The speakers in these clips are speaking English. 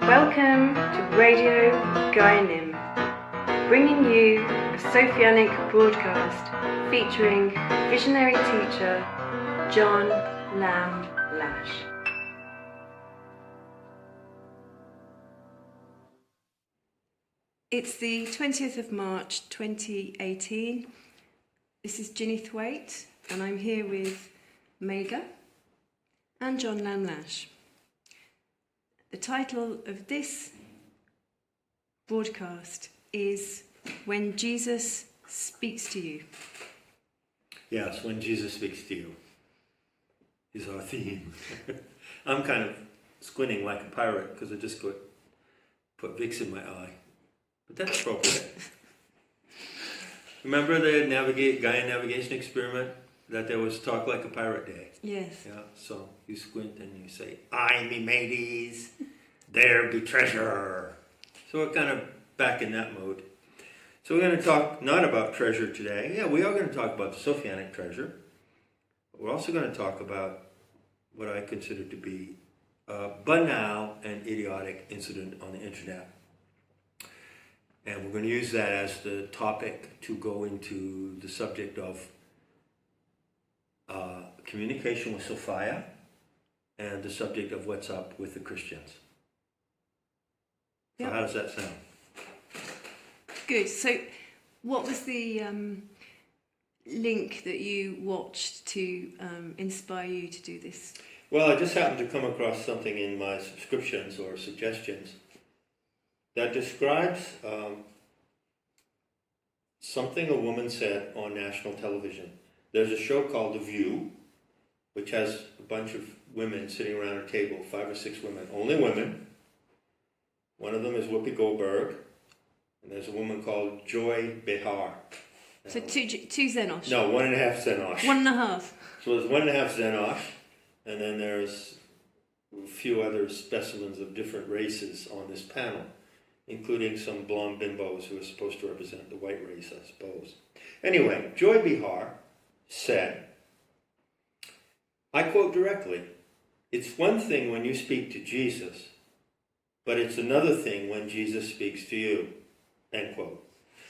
Welcome to Radio Gaianym, bringing you a Sophianic broadcast featuring visionary teacher John Lamb Lash. It's the 20th of March 2018. This is Ginny Thwaite and I'm here with Meiga and John Lamb Lash. The title of this broadcast is When Jesus Speaks to You. Yes, When Jesus Speaks to You is our theme. I'm kind of squinting like a pirate because I just put Vicks in my eye. But that's appropriate. Remember the Gaia navigation experiment? That there was Talk Like a Pirate Day. Yes. Yeah, so you squint and you say, "Aye, me mateys, there be treasure." So we're kind of back in that mode. So we're going to talk not about treasure today. Yeah, we are going to talk about the Sophianic treasure. But we're also going to talk about what I consider to be a banal and idiotic incident on the internet. And we're going to use that as the topic to go into the subject of communication with Sophia and the subject of what's up with the Christians. So Yep. How does that sound? Good. So what was the link that you watched to inspire you to do this? Well, I just happened to come across something in my subscriptions or suggestions that describes something a woman said on national television. There's a show called The View, which has a bunch of women sitting around a table, 5 or 6 women, only women. One of them is Whoopi Goldberg, and there's a woman called Joy Behar. So two Zenosh? No, 1.5 Zenosh. 1.5. So there's 1.5 Zenosh, and then there's a few other specimens of different races on this panel, including some blonde bimbos who are supposed to represent the white race, I suppose. Anyway, Joy Behar said, I quote directly, "It's one thing when you speak to Jesus, but it's another thing when Jesus speaks to you," end quote.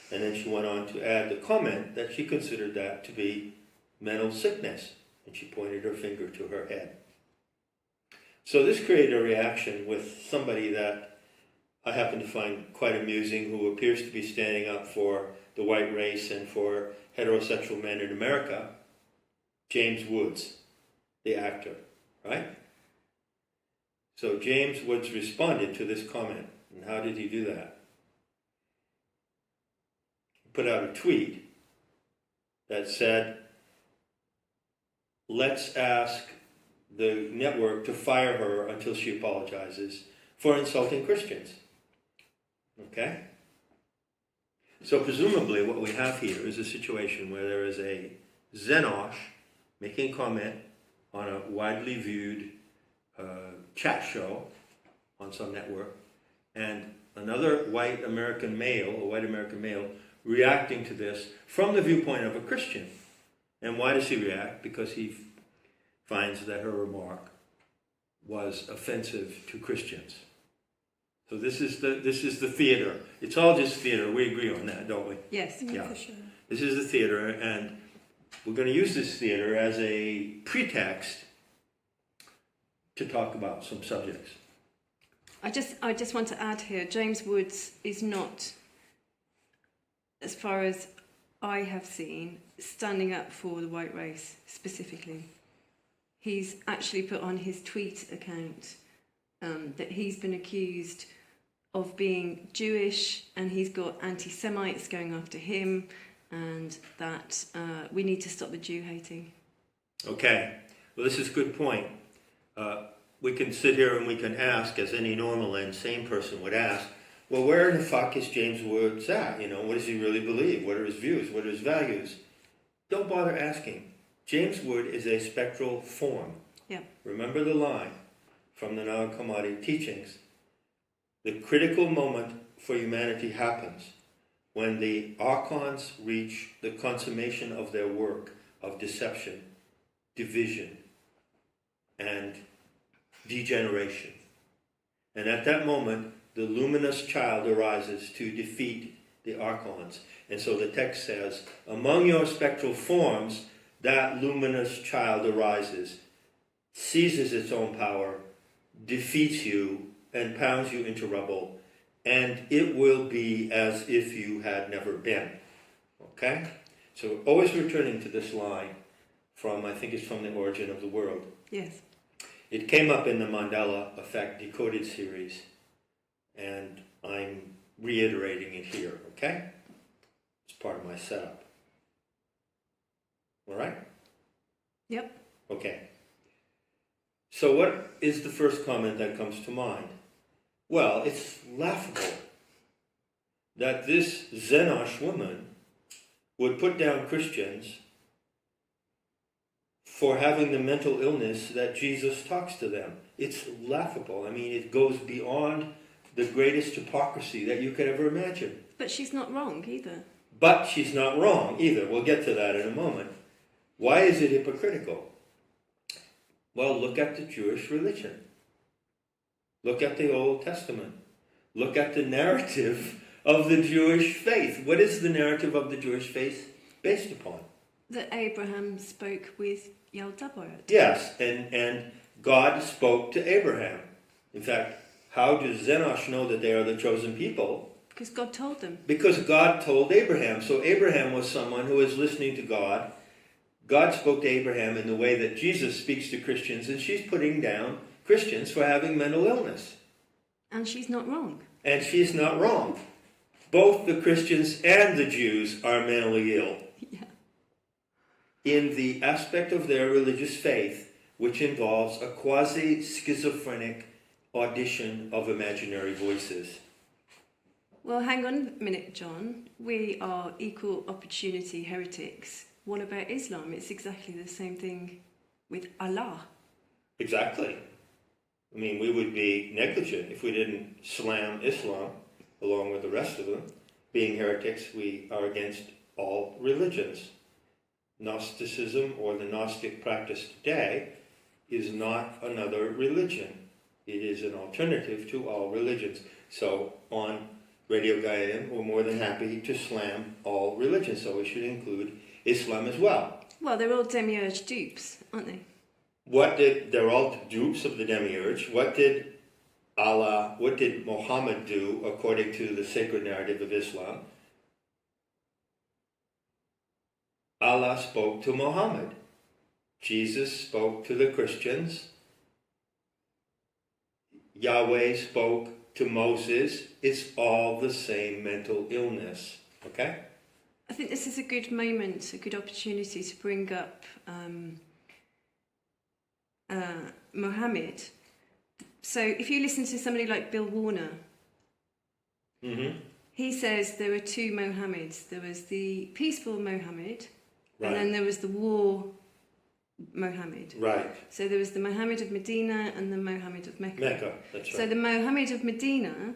And then she went on to add the comment that she considered that to be mental sickness, and she pointed her finger to her head. So this created a reaction with somebody that I happen to find quite amusing, who appears to be standing up for the white race and for heterosexual men in America, James Woods, the actor, right? So James Woods responded to this comment. And how did he do that? He put out a tweet that said, "Let's ask the network to fire her until she apologizes for insulting Christians." Okay? So presumably what we have here is a situation where there is a Zenosh making comment on a widely viewed chat show on some network, and another white American male, reacting to this from the viewpoint of a Christian. And why does he react? Because he finds that her remark was offensive to Christians. So this is the theater. It's all just theater. We agree on that, don't we? Yes. Yeah. For sure. This is the theater, and we're going to use this theater as a pretext to talk about some subjects. I just want to add here, James Woods is not, as far as I have seen, standing up for the white race specifically. He's actually put on his tweet account that he's been accused of being Jewish, and he's got anti-Semites going after him, and that we need to stop the Jew hating. Okay, well, this is a good point. We can sit here and we can ask, as any normal and sane person would ask, well, where in the fuck is James Woods at? You know, what does he really believe? What are his views? What are his values? Don't bother asking. James Wood is a spectral form. Yeah. Remember the line from the Nag Hammadi teachings. The critical moment for humanity happens when the archons reach the consummation of their work of deception, division, and degeneration. And at that moment, the luminous child arises to defeat the archons. And so the text says, among your spectral forms, that luminous child arises, seizes its own power, defeats you, and pounds you into rubble, and it will be as if you had never been. Okay? So always returning to this line from, I think it's from The Origin of the World. Yes. It came up in the Mandela Effect Decoded series, and I'm reiterating it here, okay? It's part of my setup. All right? Yep. Okay. So what is the first comment that comes to mind? Well, it's laughable that this Zenosh woman would put down Christians for having the mental illness that Jesus talks to them. It's laughable. I mean, it goes beyond the greatest hypocrisy that you could ever imagine. But she's not wrong either. But she's not wrong either. We'll get to that in a moment. Why is it hypocritical? Well, look at the Jewish religion. Look at the Old Testament. Look at the narrative of the Jewish faith. What is the narrative of the Jewish faith based upon? That Abraham spoke with Yaldabaoth. Yes, and God spoke to Abraham. In fact, how does Zenosh know that they are the chosen people? Because God told them. Because God told Abraham. So Abraham was someone who was listening to God. God spoke to Abraham in the way that Jesus speaks to Christians, and she's putting down Christians for having mental illness. And she's not wrong. And she's not wrong. Both the Christians and the Jews are mentally ill. Yeah. In the aspect of their religious faith, which involves a quasi-schizophrenic audition of imaginary voices. Well, hang on a minute, John. We are equal opportunity heretics. What about Islam? It's exactly the same thing with Allah. Exactly. I mean, we would be negligent if we didn't slam Islam along with the rest of them. Being heretics, we are against all religions. Gnosticism, or the Gnostic practice today, is not another religion. It is an alternative to all religions. So on Radio Gaianym, we're more than happy to slam all religions, so we should include Islam as well. Well, they're all demiurge dupes, aren't they? They're all dupes of the demiurge. What did Muhammad do according to the sacred narrative of Islam? Allah spoke to Muhammad. Jesus spoke to the Christians. Yahweh spoke to Moses. It's all the same mental illness. Okay? I think this is a good moment, a good opportunity to bring up Muhammad. So if you listen to somebody like Bill Warner, he says there were two Mohammeds. There was the peaceful Mohammed, and then there was the war Mohammed. Right. So there was the Mohammed of Medina and the Mohammed of Mecca. Mecca, that's right. So the Mohammed of Medina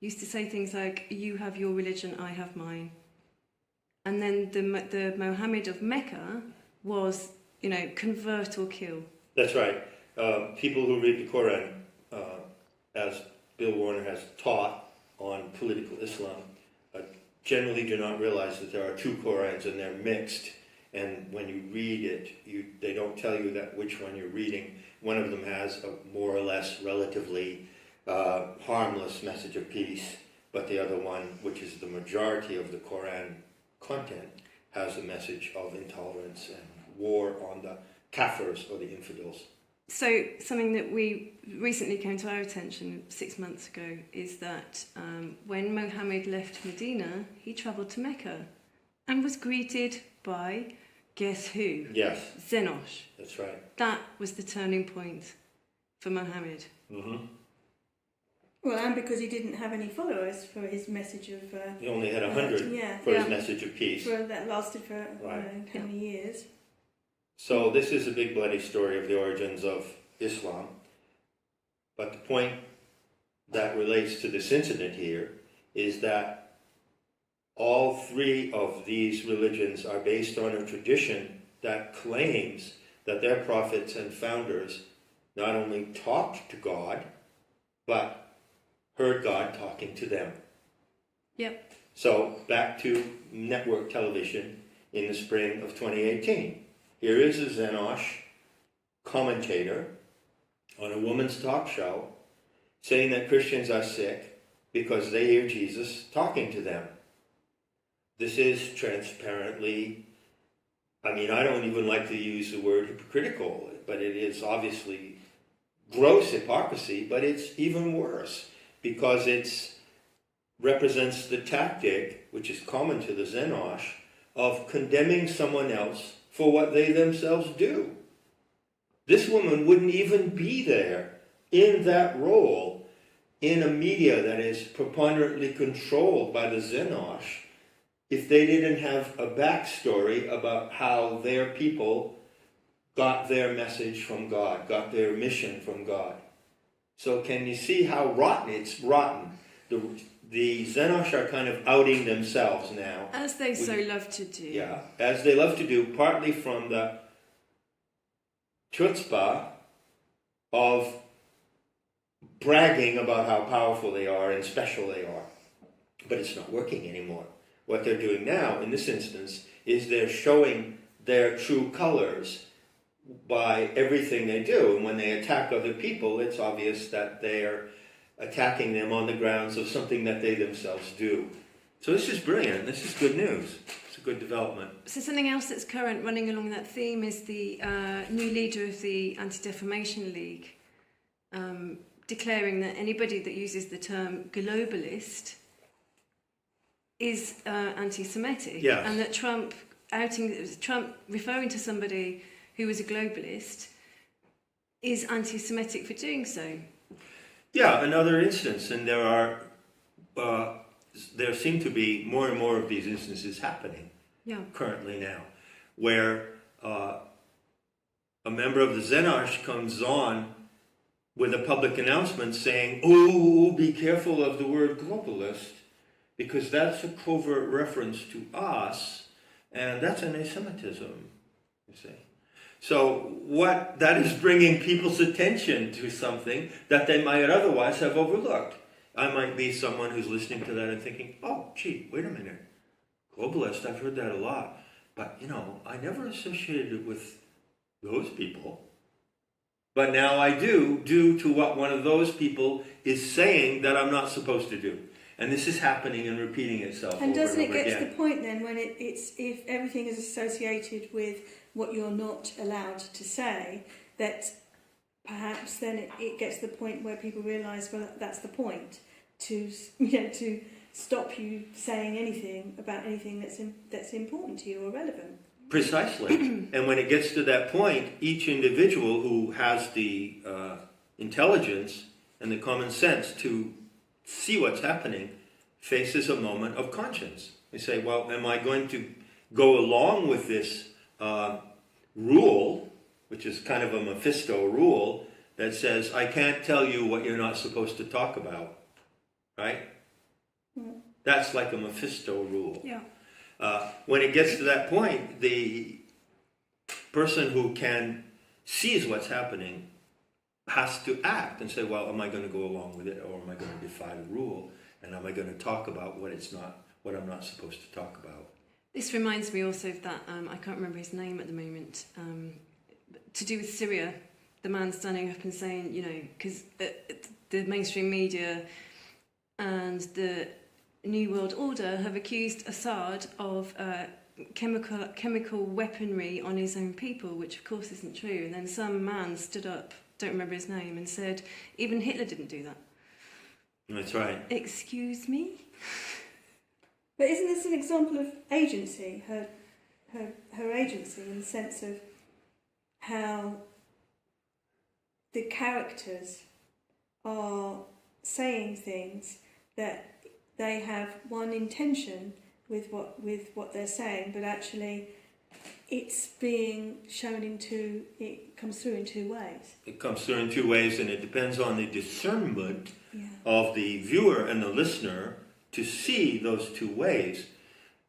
used to say things like, you have your religion, I have mine. And then the Mohammed of Mecca was, convert or kill. That's right. People who read the Quran, as Bill Warner has taught on political Islam, generally do not realize that there are two Qurans and they're mixed. And when you read it, they don't tell you that which one you're reading. One of them has a more or less relatively harmless message of peace, but the other one, which is the majority of the Quran content, has a message of intolerance and war on the kafirs, or the infidels. So something that we recently came to our attention 6 months ago is that when Muhammad left Medina, he travelled to Mecca and was greeted by, guess who? Yes. Zenosh. That's right. That was the turning point for Muhammad. Mm-hmm. Well, and because he didn't have any followers for his message of... he only had 100 for his message of peace. That lasted for how many years. So this is a big bloody story of the origins of Islam. But the point that relates to this incident here is that all three of these religions are based on a tradition that claims that their prophets and founders not only talked to God, but heard God talking to them. Yep. So back to network television in the spring of 2018. Here is a Zenosh commentator on a woman's talk show saying that Christians are sick because they hear Jesus talking to them. This is transparently, I don't even like to use the word hypocritical, but it is obviously gross hypocrisy, but it's even worse because it represents the tactic, which is common to the Zenosh, of condemning someone else for what they themselves do. This woman wouldn't even be there in that role in a media that is preponderantly controlled by the Zenosh if they didn't have a backstory about how their people got their message from God, got their mission from God. So can you see how rotten it's rotten? The Zenosh are kind of outing themselves now. As they so love to do. Yeah, as they love to do, partly from the chutzpah of bragging about how powerful they are and special they are. But it's not working anymore. What they're doing now, in this instance, is they're showing their true colors by everything they do. And when they attack other people, it's obvious that they're attacking them on the grounds of something that they themselves do. So this is brilliant. This is good news. It's a good development. So something else that's current running along that theme is the new leader of the Anti-Defamation League declaring that anybody that uses the term globalist is anti-Semitic. Yes. And that Trump referring to somebody who was a globalist is anti-Semitic for doing so. Yeah, another instance, and there seem to be more and more of these instances happening currently now, where a member of the Zenosh comes on with a public announcement saying, "Oh, be careful of the word globalist, because that's a covert reference to us, and that's anti-Semitism," you see. So what that is bringing people's attention to something that they might otherwise have overlooked. I might be someone who's listening to that and thinking, "Oh, gee, wait a minute. Globalist, I've heard that a lot. But, I never associated it with those people. But now I do, due to what one of those people is saying that I'm not supposed to do." And this is happening and repeating itself and over doesn't and it over get again. to the point then when it's if everything is associated with what you're not allowed to say, that perhaps then it gets to the point where people realise, well, that's the point, to stop you saying anything about anything that's important to you or relevant. Precisely. And when it gets to that point, each individual who has the intelligence and the common sense to see what's happening faces a moment of conscience. They say, well, am I going to go along with this rule, which is kind of a Mephisto rule, that says, I can't tell you what you're not supposed to talk about, right? Mm. That's like a Mephisto rule. Yeah. When it gets to that point, the person who sees what's happening has to act and say, well, am I going to go along with it, or am I going to defy the rule, and am I going to talk about what I'm not supposed to talk about? This reminds me also of that, I can't remember his name at the moment, to do with Syria, the man standing up and saying, because the mainstream media and the New World Order have accused Assad of chemical weaponry on his own people, which of course isn't true. And then some man stood up, don't remember his name, and said, even Hitler didn't do that. That's right. Excuse me? But isn't this an example of agency, her agency, in the sense of how the characters are saying things that they have one intention with what they're saying, but actually it's being shown it comes through in two ways. It comes through in two ways, and it depends on the discernment of the viewer and the listener to see those two ways.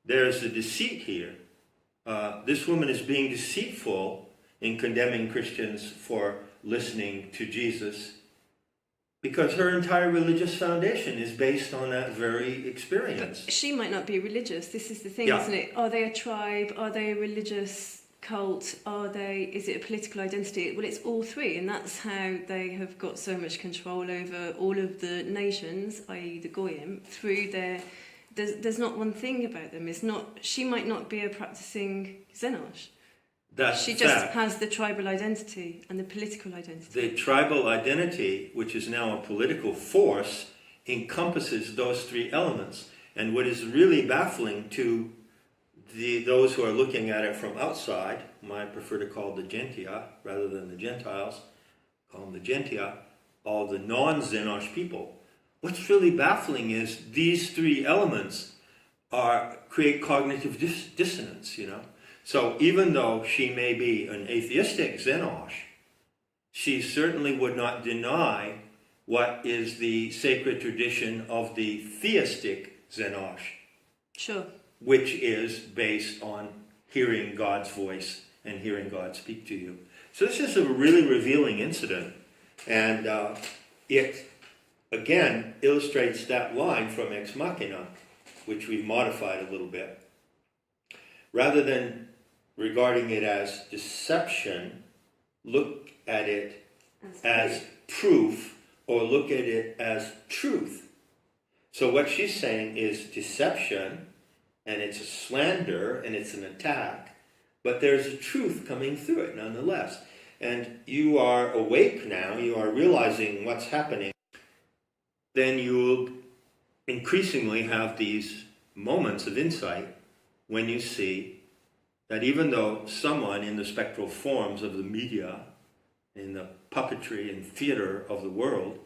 there's a deceit here. This woman is being deceitful in condemning Christians for listening to Jesus, because her entire religious foundation is based on that very experience. But she might not be religious. This is the thing, Yeah. isn't it? Are they a tribe? Are they a religious cult? Is it a political identity? Well, it's all three, and that's how they have got so much control over all of the nations, i.e. the Gaianym, through their... There's not one thing about them. It's not. She might not be a practicing Zenosh. That's She the just fact. has the tribal identity and the political identity. The tribal identity, which is now a political force, encompasses those three elements. And what is really baffling to those who are looking at it from outside, I prefer to call the Gentia rather than the Gentiles, call them the Gentia, all the non-Zenosh people. What's really baffling is these three elements create cognitive dissonance, you know. So even though she may be an atheistic Zenosh, she certainly would not deny what is the sacred tradition of the theistic Zenosh, Sure. which is based on hearing God's voice and hearing God speak to you. So this is a really revealing incident, and it again illustrates that line from Ex Machina, which we've modified a little bit. Rather than regarding it as deception, look at it as proof, or look at it as truth. So what she's saying is deception, and it's a slander, and it's an attack, but there's a truth coming through it nonetheless. And you are awake now, you are realizing what's happening. Then you'll increasingly have these moments of insight when you see that even though someone in the spectral forms of the media, in the puppetry and theater of the world,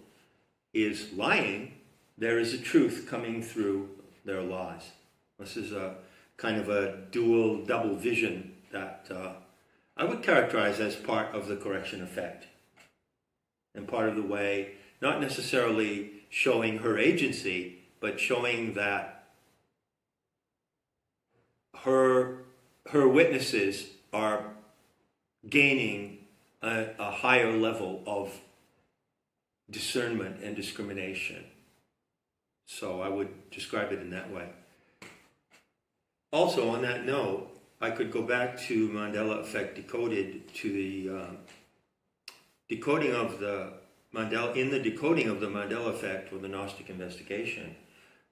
is lying, there is a truth coming through their lies. This is a kind of a double vision that I would characterize as part of the correction effect, and part of the way, not necessarily showing her agency, but showing that her witnesses are gaining a higher level of discernment and discrimination. So I would describe it in that way. Also, on that note, I could go back to Mandela Effect Decoded, to the decoding of the Mandela, in the decoding of the Mandela Effect, or the Gnostic investigation,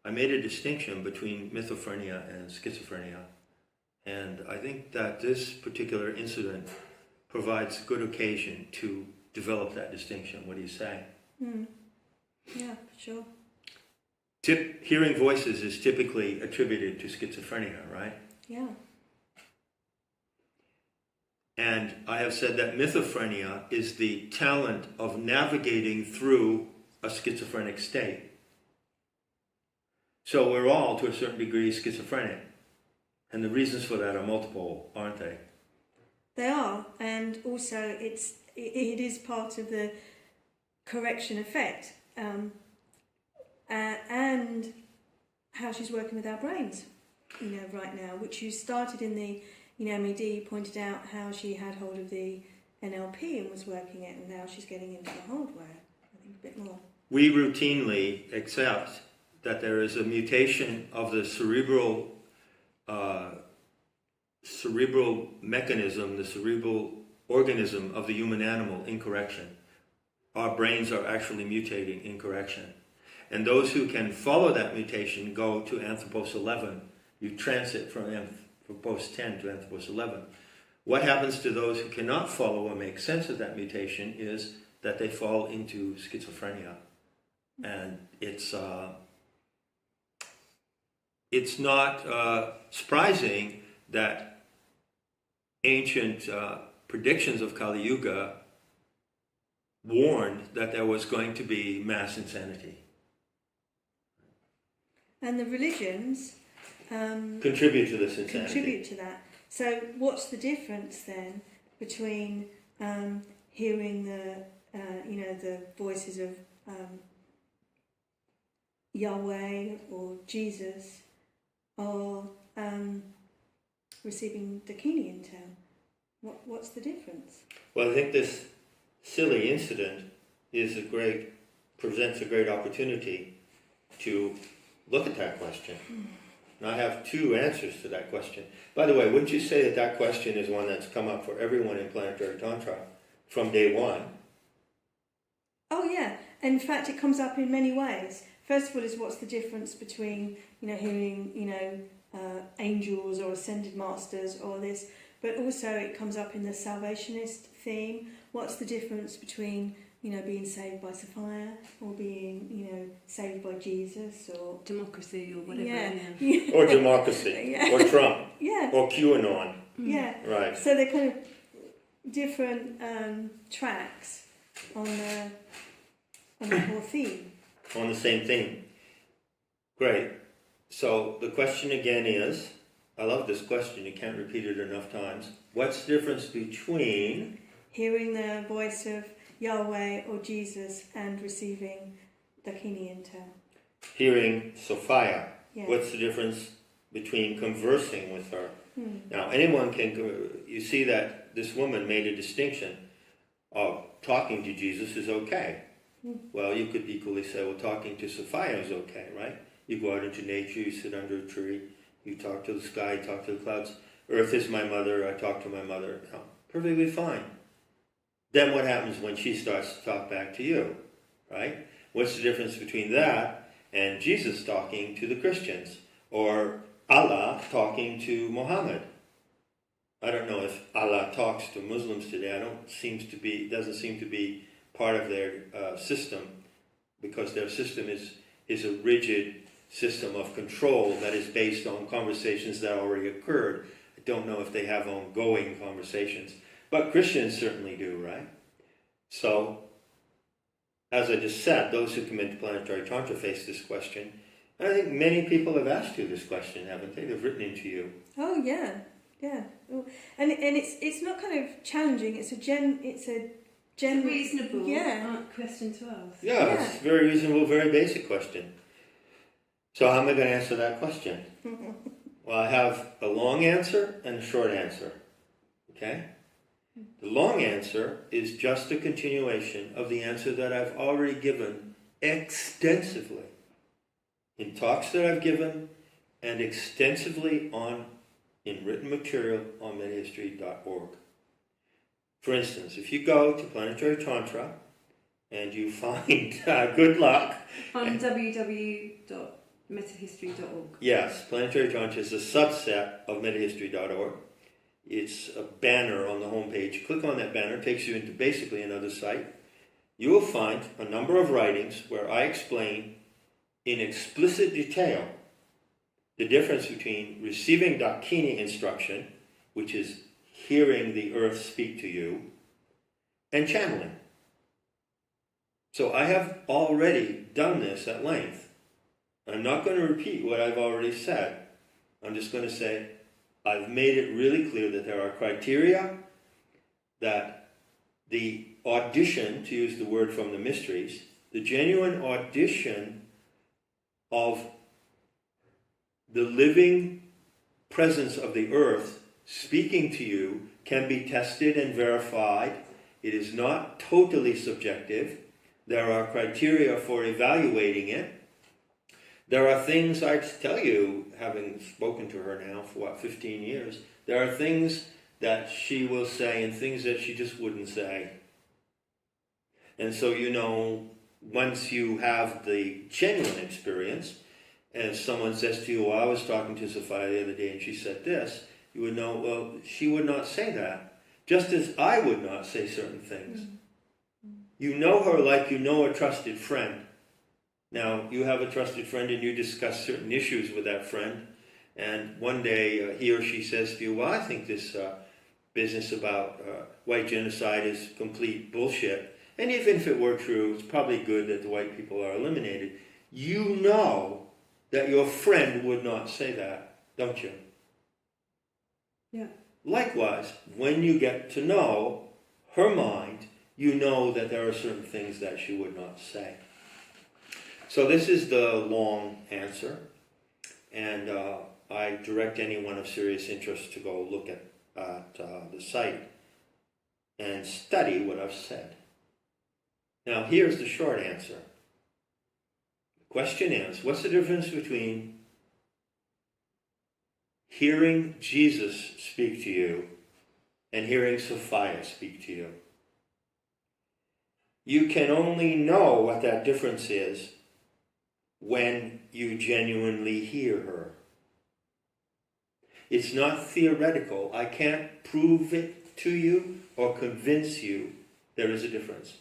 I made a distinction between mythophrenia and schizophrenia. And I think that this particular incident provides good occasion to develop that distinction. What do you say? Yeah, for sure. Hearing voices is typically attributed to schizophrenia, right? Yeah. And I have said that mythophrenia is the talent of navigating through a schizophrenic state. So we're all, to a certain degree, schizophrenic. And the reasons for that are multiple, aren't they? They are, and also it is part of the correction effect, and how she's working with our brains, right now, which you started in the, MED pointed out how she had hold of the NLP and was working it, and now she's getting into the hardware, I think, a bit more. We routinely accept that there is a mutation of the cerebral mechanism, the cerebral organism of the human animal in correction. Our brains are actually mutating in correction. And those who can follow that mutation go to Anthropos 11. You transit from Anthropos 10 to Anthropos 11. What happens to those who cannot follow or make sense of that mutation is that they fall into schizophrenia. And it's not surprising that ancient predictions of Kali Yuga warned that there was going to be mass insanity. And the religions Contribute to this insanity. contribute to that. So what's the difference then between hearing the voices of Yahweh or Jesus, or receiving Dakini in town. What's the difference? Well, I think this silly incident presents a great opportunity to look at that question. And I have two answers to that question. By the way, wouldn't you say that that question is one that's come up for everyone in Planetary Tantra from day one? Oh yeah, in fact it comes up in many ways. First of all is what's the difference between, hearing, angels or ascended masters or this, but also it comes up in the salvationist theme. What's the difference between, being saved by Sophia or being, saved by Jesus or... Democracy or whatever. Yeah. Or democracy, Yeah. or Trump, Yeah. or QAnon. Yeah. Right. So they're kind of different tracks on the whole theme. On the same theme. Great. So the question again is, I love this question, you can't repeat it enough times. What's the difference between... hearing the voice of Yahweh or Jesus and receiving Dakini in town? Hearing Sophia. Yeah. What's the difference between conversing with her? Now, anyone can... You see that this woman made a distinction of talking to Jesus is okay. Well, you could equally say, well, talking to Sophia is okay, right? You go out into nature, you sit under a tree, you talk to the sky, you talk to the clouds. Earth is my mother, I talk to my mother. No, perfectly fine. Then what happens when she starts to talk back to you, right? What's the difference between that and Jesus talking to the Christians? Or Allah talking to Muhammad? I don't know if Allah talks to Muslims today. Doesn't seem to be part of their system, because their system is a rigid system of control that is based on conversations that already occurred. I don't know if they have ongoing conversations, but Christians certainly do, right? So, as I just said, those who come into Planetary Tantra face this question. And I think many people have asked you this question, haven't they? They've written into you. Oh yeah, yeah. And it's not kind of challenging. It's a reasonable question to ask. Yeah, it's a very reasonable, very basic question. So how am I going to answer that question? Well, I have a long answer and a short answer. Okay? The long answer is just a continuation of the answer that I've already given extensively in talks that I've given and extensively in written material on metahistory.org. For instance, if you go to Planetary Tantra and you find good luck on www.metahistory.org. Yes, Planetary Tantra is a subset of metahistory.org. It's a banner on the homepage. Click on that banner, it takes you into basically another site. You will find a number of writings where I explain in explicit detail the difference between receiving Dakini instruction, which is hearing the earth speak to you, and channeling. So I have already done this at length. I'm not going to repeat what I've already said. I'm just going to say I've made it really clear that there are criteria, that the audition, to use the word from the mysteries, the genuine audition of the living presence of the earth speaking to you can be tested and verified. It is not totally subjective. There are criteria for evaluating it. There are things, I tell you, having spoken to her now for 15 years, there are things that she will say and things that she just wouldn't say. And so, once you have the genuine experience, and someone says to you, well, I was talking to Sophia the other day and she said this, you would know, well, she would not say that. Just as I would not say certain things. You know her like you know a trusted friend. Now, you have a trusted friend and you discuss certain issues with that friend, and one day he or she says to you, well, I think this business about white genocide is complete bullshit, and even if it were true, it's probably good that the white people are eliminated. You know that your friend would not say that, don't you? Yeah. Likewise, when you get to know her mind, you know that there are certain things that she would not say. So this is the long answer, and I direct anyone of serious interest to go look at the site and study what I've said. Now, here's the short answer. The question is, what's the difference between hearing Jesus speak to you and hearing Sophia speak to you? You can only know what that difference is when you genuinely hear her. It's not theoretical. I can't prove it to you or convince you there is a difference.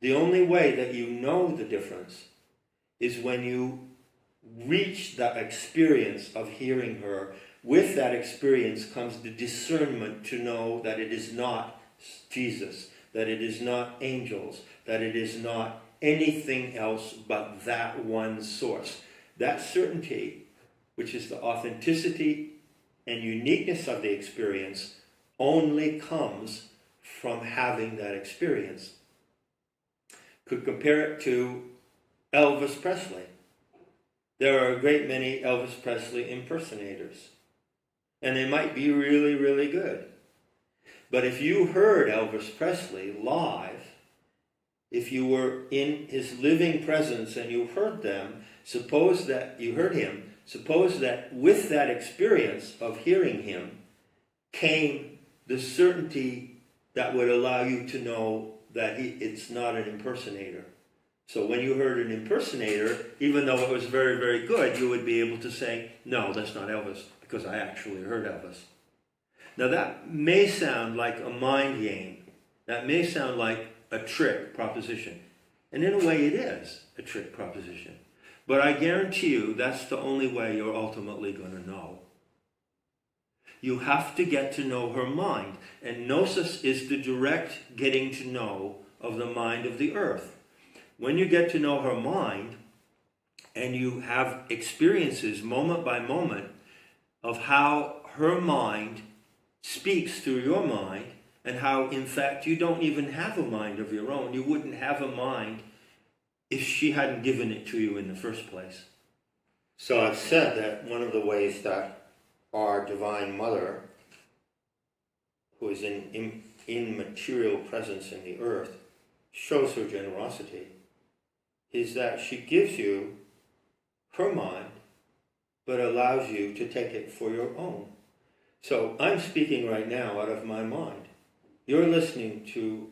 The only way that you know the difference is when you reach that experience of hearing her. With that experience comes the discernment to know that it is not Jesus, that it is not angels, that it is not anything else but that one source. That certainty, which is the authenticity and uniqueness of the experience, only comes from having that experience. Could compare it to Elvis Presley. There are a great many Elvis Presley impersonators, and they might be really, really good. But if you heard Elvis Presley live, if you were in his living presence and you heard them, suppose that you heard him, suppose that with that experience of hearing him came the certainty that would allow you to know that it's not an impersonator. So when you heard an impersonator, even though it was very, very good, you would be able to say, no, that's not Elvis, because I actually heard Elvis. Now that may sound like a mind game. That may sound like a trick proposition. And in a way it is a trick proposition. But I guarantee you that's the only way you're ultimately going to know. You have to get to know her mind. And gnosis is the direct getting to know of the mind of the earth. When you get to know her mind and you have experiences moment by moment of how her mind speaks through your mind, and how, in fact, you don't even have a mind of your own. You wouldn't have a mind if she hadn't given it to you in the first place. So I've said that one of the ways that our Divine Mother, who is in immaterial presence in the earth, shows her generosity, is that she gives you her mind, but allows you to take it for your own. So I'm speaking right now out of my mind. You're listening to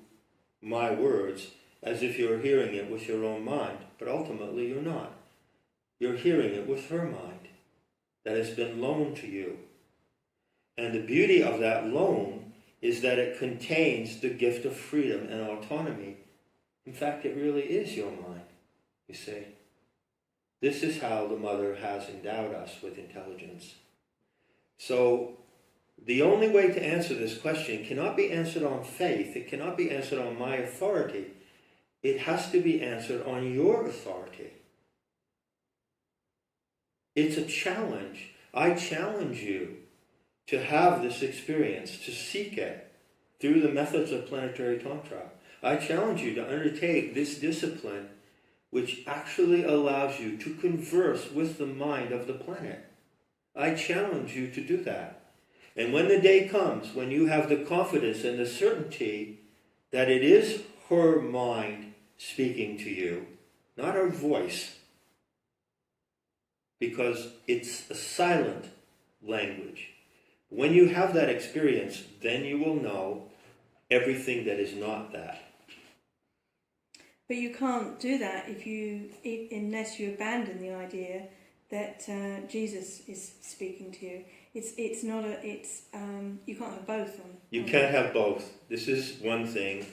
my words as if you're hearing it with your own mind, but ultimately you're not. You're hearing it with her mind that has been loaned to you. And the beauty of that loan is that it contains the gift of freedom and autonomy. In fact, it really is your mind, you see. This is how the Mother has endowed us with intelligence. So the only way to answer this question cannot be answered on faith. It cannot be answered on my authority. It has to be answered on your authority. It's a challenge. I challenge you to have this experience, to seek it through the methods of planetary tantra. I challenge you to undertake this discipline which actually allows you to converse with the mind of the planet. I challenge you to do that. And when the day comes, when you have the confidence and the certainty that it is her mind speaking to you, not her voice, because it's a silent language. When you have that experience, then you will know everything that is not that. But you can't do that unless you abandon the idea that Jesus is speaking to you. It's not you can't have both. You can't have both. This is one thing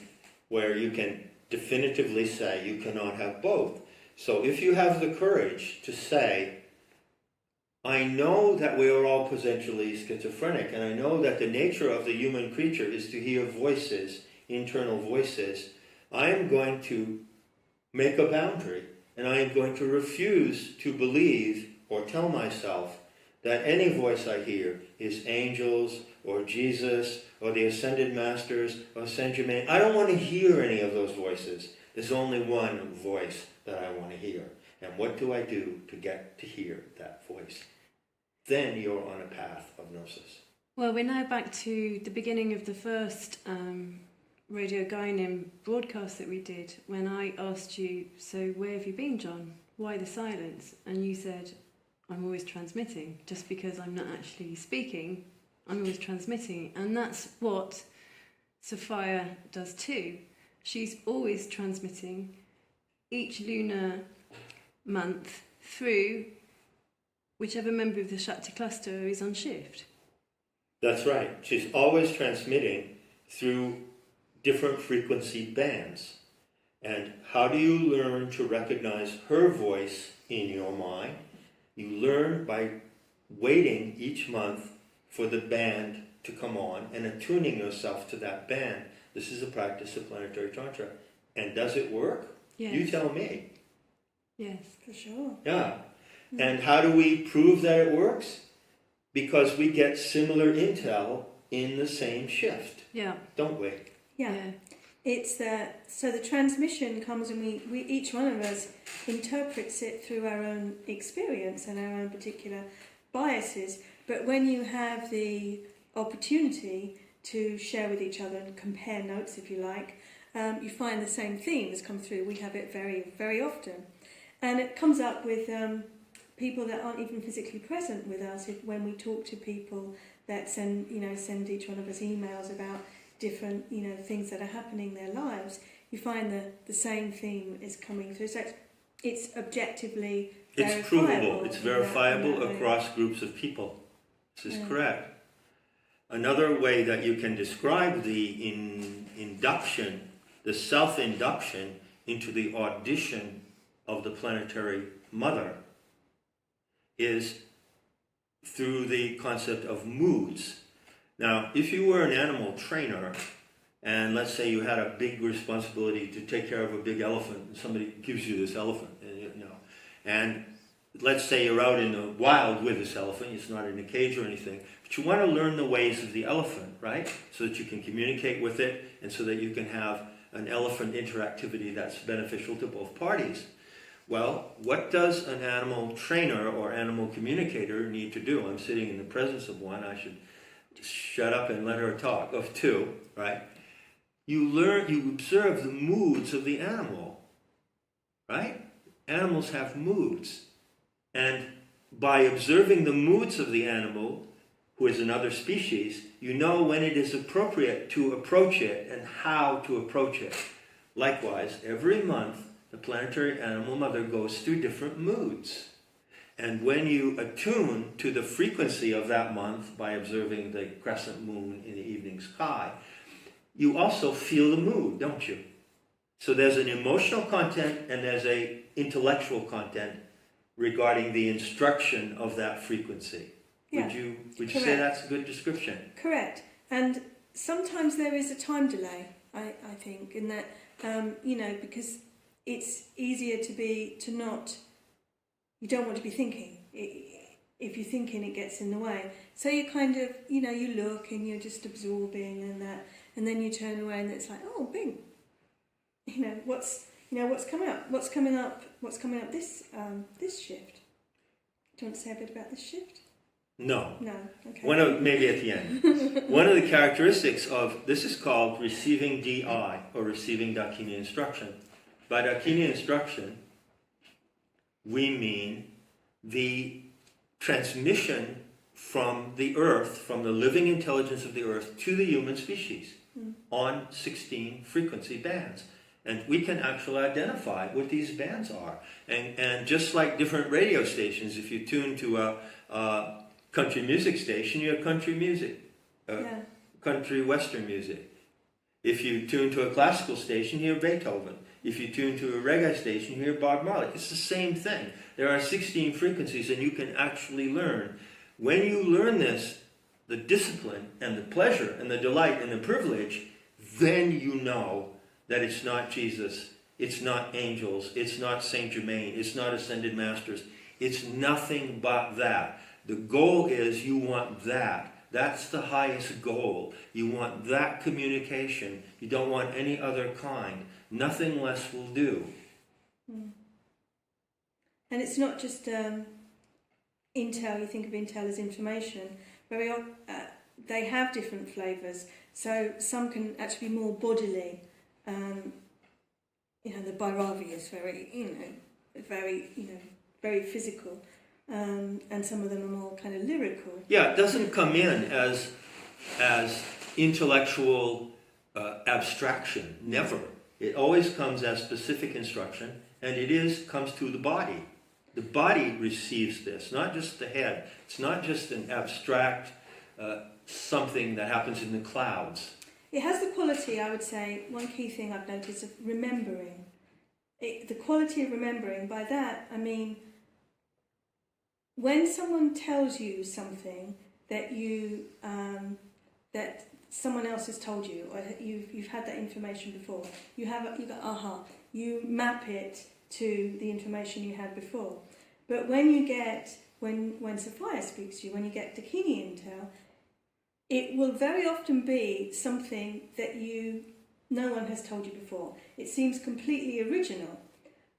where you can definitively say you cannot have both. So if you have the courage to say, I know that we are all potentially schizophrenic, and I know that the nature of the human creature is to hear voices, internal voices, I am going to make a boundary, and I am going to refuse to believe or tell myself that any voice I hear is angels or Jesus or the Ascended Masters or Saint Germain. I don't want to hear any of those voices. There's only one voice that I want to hear. And what do I do to get to hear that voice? then you're on a path of gnosis. Well, we're now back to the beginning of the first Radio Gaianym broadcast that we did, when I asked you, so where have you been, John? Why the silence? And you said, I'm always transmitting. Just because I'm not actually speaking, I'm always transmitting. And that's what Sophia does too. She's always transmitting each lunar month through whichever member of the Shakti cluster is on shift. That's right. She's always transmitting through different frequency bands. And how do you learn to recognize her voice in your mind? You learn by waiting each month for the band to come on and attuning yourself to that band. This is a practice of planetary tantra. And does it work? Yes. You tell me. Yes, For sure. Yeah. And how do we prove that it works? Because we get similar intel in the same shift, yeah, don't we? Yeah. It's so the transmission comes, and we each one of us interprets it through our own experience and our own particular biases. But when you have the opportunity to share with each other and compare notes, if you like, you find the same themes come through. We have it very, very often. And it comes up with people that aren't even physically present with us. When we talk to people that send each one of us emails about different, things that are happening in their lives, you find the same theme is coming through. So it's objectively verifiable. It's provable. It's verifiable in that across groups of people. This is correct. Another way that you can describe the induction, the self-induction into the audition of the planetary mother, is through the concept of moods. Now, if you were an animal trainer, and let's say you had a big responsibility to take care of a big elephant, and somebody gives you this elephant, and let's say you're out in the wild with this elephant, it's not in a cage or anything, but you want to learn the ways of the elephant, right? So that you can communicate with it, and so that you can have an elephant interactivity that's beneficial to both parties. Well, what does an animal trainer or animal communicator need to do? I'm sitting in the presence of one. I should shut up and let her talk. Of two, right? You observe the moods of the animal, right? Animals have moods. And by observing the moods of the animal, who is another species, you know when it is appropriate to approach it and how to approach it. Likewise, every month, the planetary animal mother goes through different moods. And when you attune to the frequency of that month by observing the crescent moon in the evening sky, you also feel the mood, don't you? So there's an emotional content and there's an intellectual content regarding the instruction of that frequency. Yeah, would you say that's a good description? Correct. And sometimes there is a time delay, I think, in that, because it's easier you don't want to be thinking. If you're thinking, it gets in the way. So you kind of, you look and you're just absorbing and that, and then you turn away and it's like, oh, bing. What's coming up? What's coming up this shift? Do you want to say a bit about this shift? No. No. Okay. Maybe at the end. One of the characteristics of this is called receiving DI, or receiving Dakini instruction. By Dakini instruction, we mean the transmission from the earth, from the living intelligence of the earth to the human species on 16 frequency bands. And we can actually identify what these bands are. And just like different radio stations, if you tune to a country music station, you have country music, country western music. If you tune to a classical station, you hear Beethoven. If you tune to a reggae station, you hear Bob Marley. It's the same thing. There are 16 frequencies, and you can actually learn. When you learn this, the discipline and the pleasure and the delight and the privilege, then you know that it's not Jesus, it's not angels, it's not Saint Germain, it's not ascended masters. It's nothing but that. The goal is you want that. That's the highest goal. You want that communication. You don't want any other kind. Nothing less will do. And it's not just intel, you think of intel as information, they have different flavours. So some can actually be more bodily. The Bhairavi is very physical, and some of them are more kind of lyrical. Yeah, it doesn't come in as intellectual abstraction. Never. It always comes as specific instruction, and comes to the body. The body receives this, not just the head. It's not just an abstract something that happens in the clouds. It has the quality, I would say, one key thing I've noticed, of remembering. The quality of remembering, by that I mean, when someone tells you something that that someone else has told you, or you've had that information before, you go, aha, you map it to the information you had before. But when Sophia speaks to you, when you get Dakini intel, it will very often be something that no one has told you before. It seems completely original,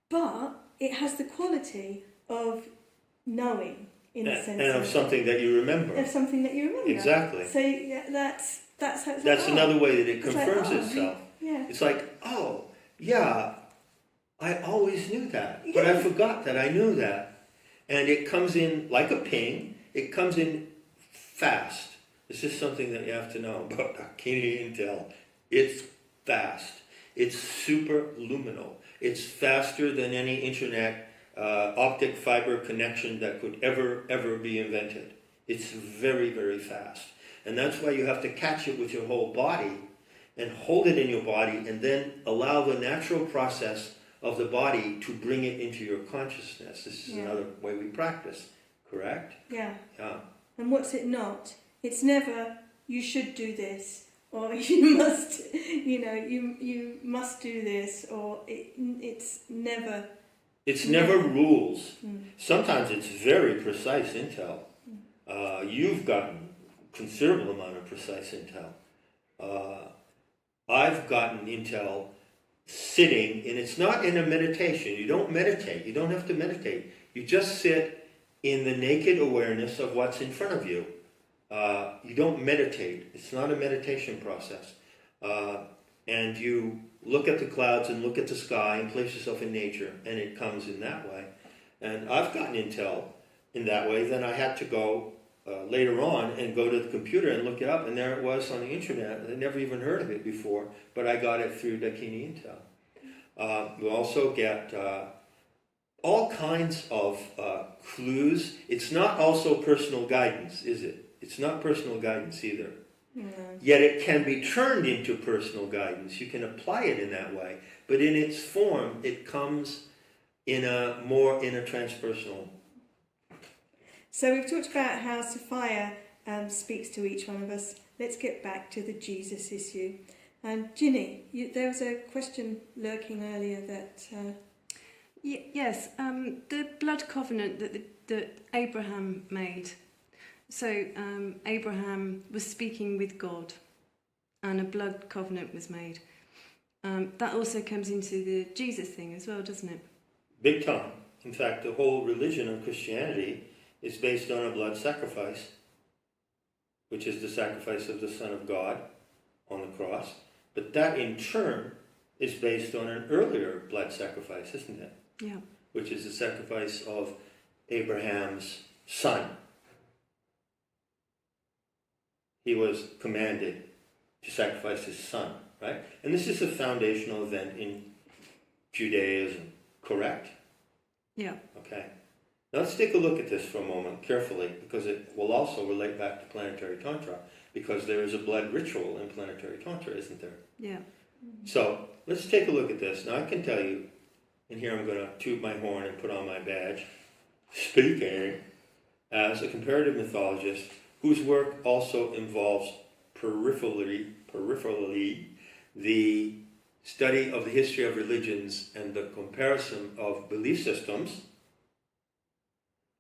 but it has the quality of knowing, in a sense. And of something that you remember. Of something that you remember. Exactly. So yeah, that's how it's That's another way that it confirms like, itself. Yeah. It's like, oh, yeah, I always knew that, but I forgot that I knew that. And it comes in like a ping. It comes in fast. This is something that you have to know about Dakini intel. It's fast. It's super luminal. It's faster than any internet optic fiber connection that could ever be invented. It's very, very fast. And that's why you have to catch it with your whole body and hold it in your body, and then allow the natural process of the body to bring it into your consciousness. This is another way we practice, correct? Yeah. Yeah. And what's it not? It's never, you should do this, or you must, you must do this, or it's never... It's never rules. Sometimes it's very precise intel. You've gotten considerable amount of precise intel. I've gotten intel sitting, and it's not in a meditation. You don't meditate. You don't have to meditate. You just sit in the naked awareness of what's in front of you. You don't meditate. It's not a meditation process. And you look at the clouds and look at the sky and place yourself in nature, and it comes in that way. And I've gotten intel in that way. Then I had to go later on and go to the computer and look it up, and there it was on the internet. I never even heard of it before, but I got it through Dakini intel. You also get all kinds of clues. It's not also personal guidance, is it? It's not personal guidance either. No. Yet it can be turned into personal guidance. You can apply it in that way, but in its form, it comes in a transpersonal. So we've talked about how Sophia speaks to each one of us. Let's get back to the Jesus issue. And Ginny, there was a question lurking earlier that... Yes, the blood covenant that Abraham made. So Abraham was speaking with God, and a blood covenant was made. That also comes into the Jesus thing as well, doesn't it? Big time. In fact, the whole religion of Christianity is based on a blood sacrifice, which is the sacrifice of the Son of God on the cross. But that in turn is based on an earlier blood sacrifice, isn't it? Yeah. Which is the sacrifice of Abraham's son. He was commanded to sacrifice his son, right? And this is a foundational event in Judaism, correct? Yeah. Okay. Now let's take a look at this for a moment carefully, because it will also relate back to planetary tantra, because there is a blood ritual in planetary tantra, isn't there? Yeah. So let's take a look at this. Now I can tell you, and here I'm going to toot my horn and put on my badge, speaking as a comparative mythologist whose work also involves peripherally the study of the history of religions and the comparison of belief systems.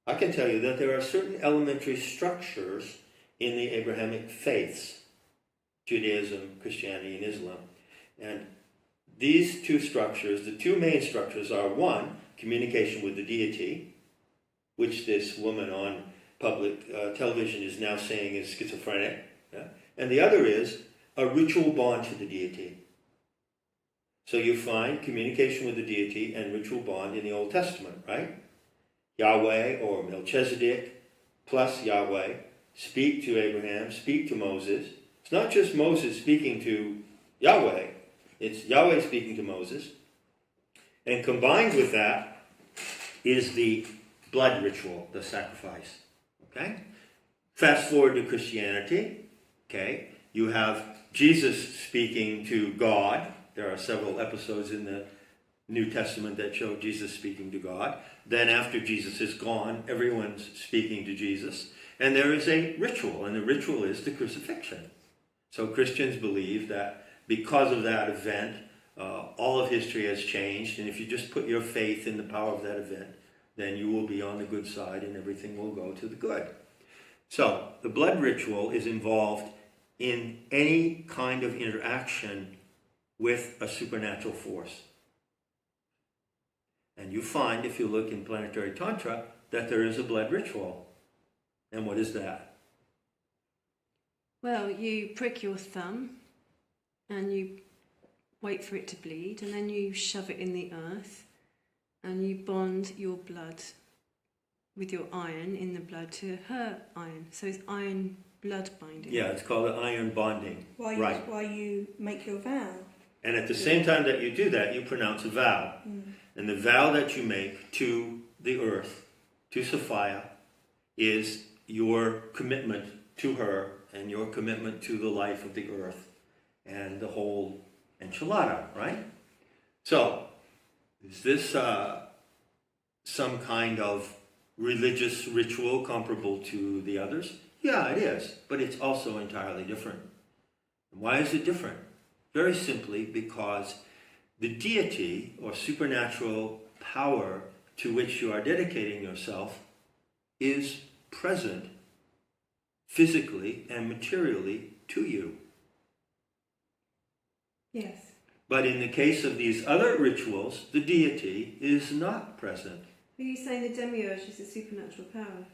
I can tell you that there are certain elementary structures in the Abrahamic faiths, Judaism, Christianity, and Islam. And these two structures, the two main structures are, one, communication with the deity, which this woman on public television is now saying is schizophrenic. Yeah? And the other is a ritual bond to the deity. So you find communication with the deity and ritual bond in the Old Testament, right? Yahweh or Melchizedek plus Yahweh speak to Abraham, speak to Moses. It's not just Moses speaking to Yahweh, it's Yahweh speaking to Moses. And combined with that is the blood ritual, the sacrifice. Okay? Fast forward to Christianity. Okay? You have Jesus speaking to God. There are several episodes in the New Testament that show Jesus speaking to God. Then after Jesus is gone, everyone's speaking to Jesus. And there is a ritual, and the ritual is the crucifixion. So Christians believe that because of that event, all of history has changed, and if you just put your faith in the power of that event, then you will be on the good side and everything will go to the good. So the blood ritual is involved in any kind of interaction with a supernatural force. And you find, if you look in planetary tantra, that there is a blood ritual. And what is that? Well, you prick your thumb and you wait for it to bleed, and then you shove it in the earth and you bond your blood with your iron in the blood to her iron. So it's iron blood binding. Yeah, it's called iron bonding. Why you make your vow. And at the same time that you do that, you pronounce a vow. And the vow that you make to the earth, to Sophia, is your commitment to her and your commitment to the life of the earth and the whole enchilada, right? So, is this some kind of religious ritual comparable to the others? Yeah, it is, but it's also entirely different. And why is it different? Very simply because the deity or supernatural power to which you are dedicating yourself is present physically and materially to you. Yes. But in the case of these other rituals, the deity is not present. Are you saying the demiurge is a supernatural power?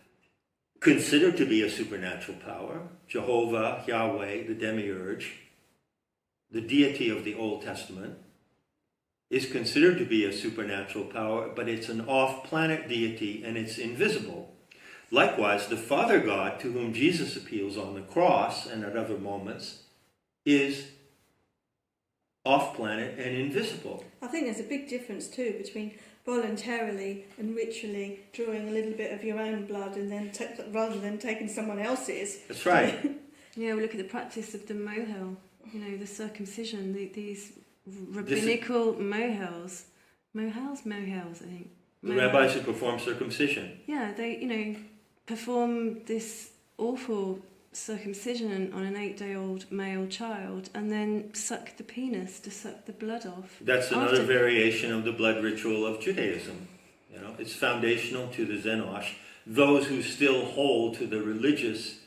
Considered to be a supernatural power, Jehovah, Yahweh, the demiurge, the deity of the Old Testament, is considered to be a supernatural power, but it's an off-planet deity and it's invisible. Likewise, the Father God, to whom Jesus appeals on the cross and at other moments, is off-planet and invisible. I think there's a big difference too between voluntarily and ritually drawing a little bit of your own blood and then rather than taking someone else's. That's right. Yeah, we look at the practice of the mohel, the circumcision, these rabbinical mohels, I think. The rabbis who perform circumcision. Yeah, they, perform this awful circumcision on an 8-day-old male child and then suck the penis to suck the blood off. That's another variation of the blood ritual of Judaism. It's foundational to the Zenosh. Those who still hold to the religious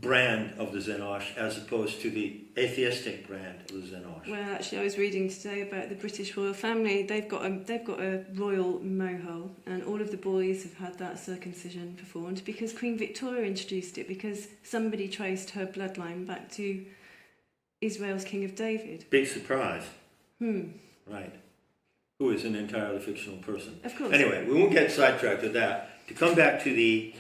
brand of the Zenosh as opposed to the atheistic brand of the Zenosh. Well, actually, I was reading today about the British royal family. They've got a royal mohel, and all of the boys have had that circumcision performed because Queen Victoria introduced it because somebody traced her bloodline back to Israel's King of David. Big surprise. Right. Who is an entirely fictional person. Of course. Anyway, we won't get sidetracked with that. To come back to the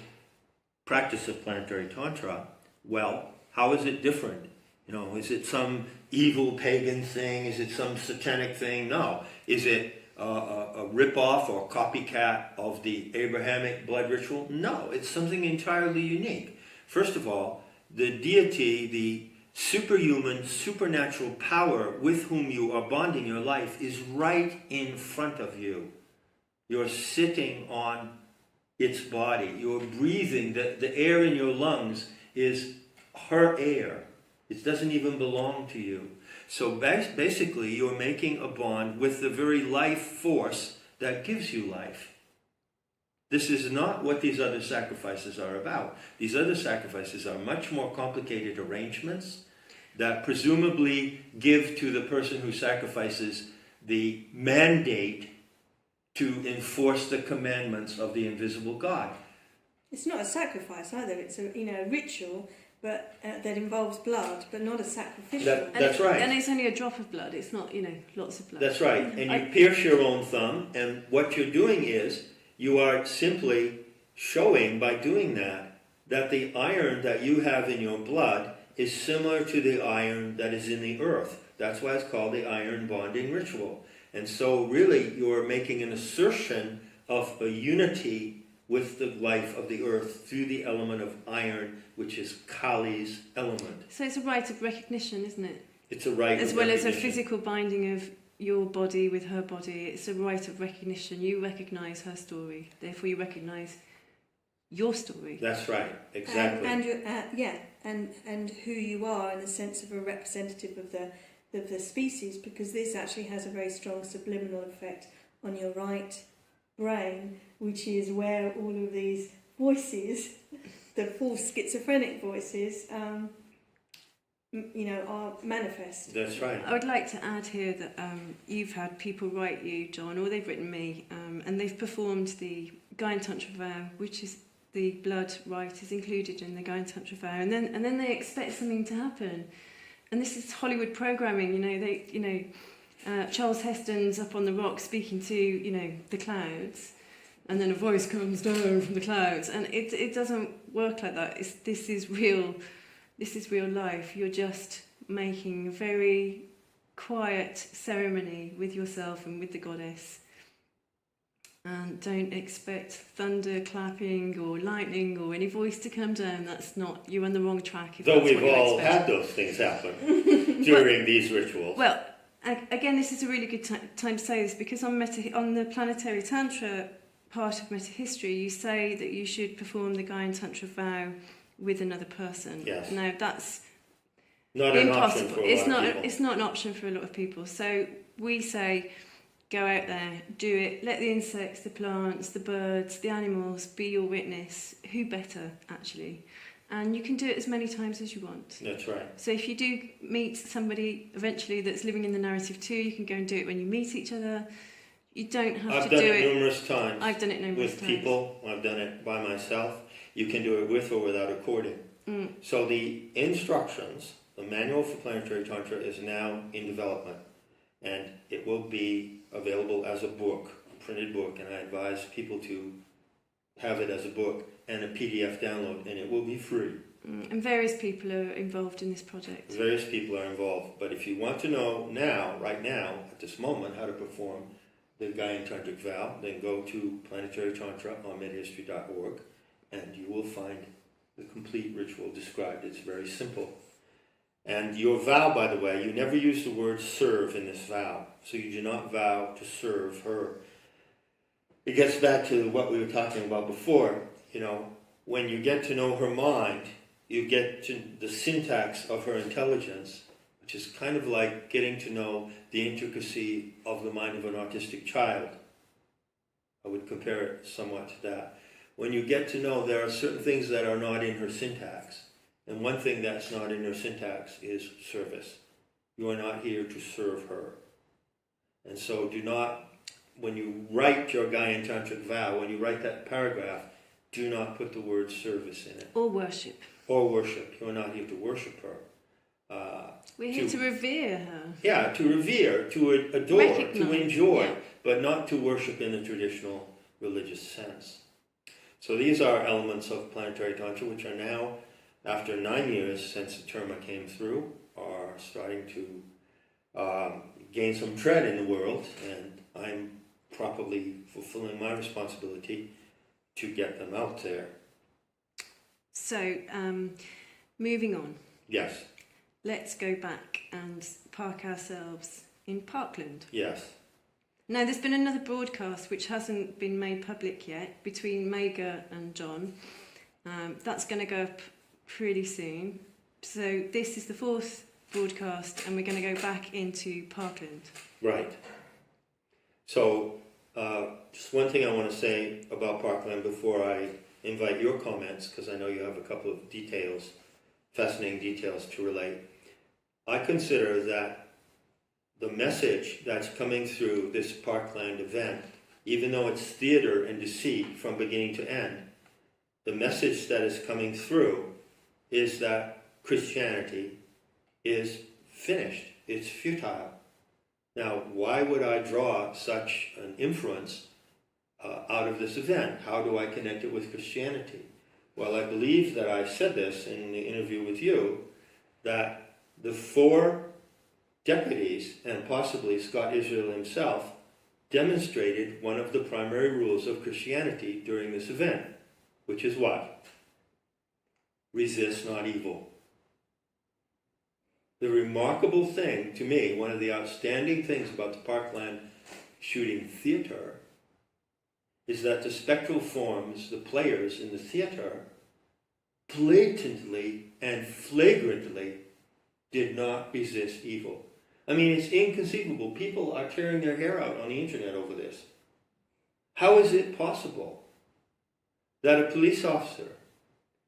practice of planetary tantra, well, how is it different? Is it some evil pagan thing? Is it some satanic thing? No. Is it a rip-off or copycat of the Abrahamic blood ritual? No, it's something entirely unique. First of all, the deity, the superhuman, supernatural power with whom you are bonding your life is right in front of you. You're sitting on its body. You're breathing. The air in your lungs is her air. It doesn't even belong to you. So basically, you're making a bond with the very life force that gives you life. This is not what these other sacrifices are about. These other sacrifices are much more complicated arrangements that presumably give to the person who sacrifices the mandate to enforce the commandments of the invisible God. It's not a sacrifice either. It's a ritual, but that involves blood, but not a sacrificial. That's right. And it's only a drop of blood. It's not lots of blood. That's right. And you pierce your own thumb, and what you're doing is you are simply showing by doing that the iron that you have in your blood is similar to the iron that is in the earth. That's why it's called the iron bonding ritual. And so really you're making an assertion of a unity with the life of the earth through the element of iron, which is Kali's element. So it's a rite of recognition, isn't it? It's a rite as of well recognition. as a physical binding of your body with her body. It's a rite of recognition. You recognise her story, therefore you recognise your story. That's right, exactly. And who you are in the sense of a representative of the species, because this actually has a very strong subliminal effect on your right brain, which is where all of these voices, the false schizophrenic voices, are manifest. That's right. I would like to add here that you've had people write you, John, or they've written me, and they've performed the Gaianym Tantra vow, which is the blood rite is included in the Gaianym Tantra vow, and then they expect something to happen, and this is Hollywood programming. Charles Heston's up on the rock speaking to the clouds, and then a voice comes down from the clouds, and it doesn't work like that. This is real life. You're just making a very quiet ceremony with yourself and with the goddess. And don't expect thunder, clapping, or lightning, or any voice to come down. That's not, you're on the wrong track. Though we've all had those things happen during these rituals. Well, again, this is a really good time to say this, because on the planetary tantra part of metahistory, you say that you should perform the Gaianym Tantra vow with another person. Yes. Now that's not impossible. An option for a lot of people. It's not an option for a lot of people. So we say, go out there, do it. Let the insects, the plants, the birds, the animals be your witness. Who better, actually? And you can do it as many times as you want. That's right. So if you do meet somebody eventually that's living in the narrative too, you can go and do it when you meet each other. You don't have to do it. I've done it numerous times. I've done it numerous times. With people. I've done it by myself. You can do it with or without a cording. So the instructions, the manual for planetary tantra, is now in development, and it will be available as a book, a printed book, and I advise people to have it as a book and a PDF download, and it will be free. And various people are involved in this project. Various people are involved, but if you want to know now, right now, at this moment, how to perform the Gaianym Tantric vow, then go to Planetary Tantra on medhistory.org, and you will find the complete ritual described. It's very simple. And your vow, by the way, you never use the word serve in this vow, so you do not vow to serve her. It gets back to what we were talking about before. When you get to know her mind, you get to the syntax of her intelligence, which is kind of like getting to know the intricacy of the mind of an autistic child. I would compare it somewhat to that. When you get to know, there are certain things that are not in her syntax. And one thing that's not in her syntax is service. You are not here to serve her. And so do not, when you write your Gaianym Tantric vow, when you write that paragraph, do not put the word service in it. Or worship. Or worship. You are not here to worship her. We're here to revere her. Yeah, to revere, to adore, to enjoy, yeah. But not to worship in the traditional religious sense. So these are elements of planetary tantra, which are now, after 9 years since the terma came through, are starting to gain some tread in the world, and I'm properly fulfilling my responsibility to get them out there. So, moving on. Yes. Let's go back and park ourselves in Parkland. Yes. Now, there's been another broadcast which hasn't been made public yet between Meiga and John. That's going to go up pretty soon. So this is the fourth broadcast, and we're going to go back into Parkland. Right. So, just one thing I want to say about Parkland before I invite your comments, because I know you have a couple of details, fascinating details to relate. I consider that the message that's coming through this Parkland event even though it's theater and deceit from beginning to end, the message that is coming through is that Christianity is finished. It's futile. Now, why would I draw such an inference out of this event? How do I connect it with Christianity? Well, I believe that I said this in the interview with you, that the 4 deputies, and possibly Scott Israel himself, demonstrated one of the primary rules of Christianity during this event, which is what? Resist not evil. The remarkable thing to me, one of the outstanding things about the Parkland shooting theater, is that the spectral forms, the players in the theater, blatantly and flagrantly did not resist evil. I mean, it's inconceivable. People are tearing their hair out on the internet over this. How is it possible that a police officer,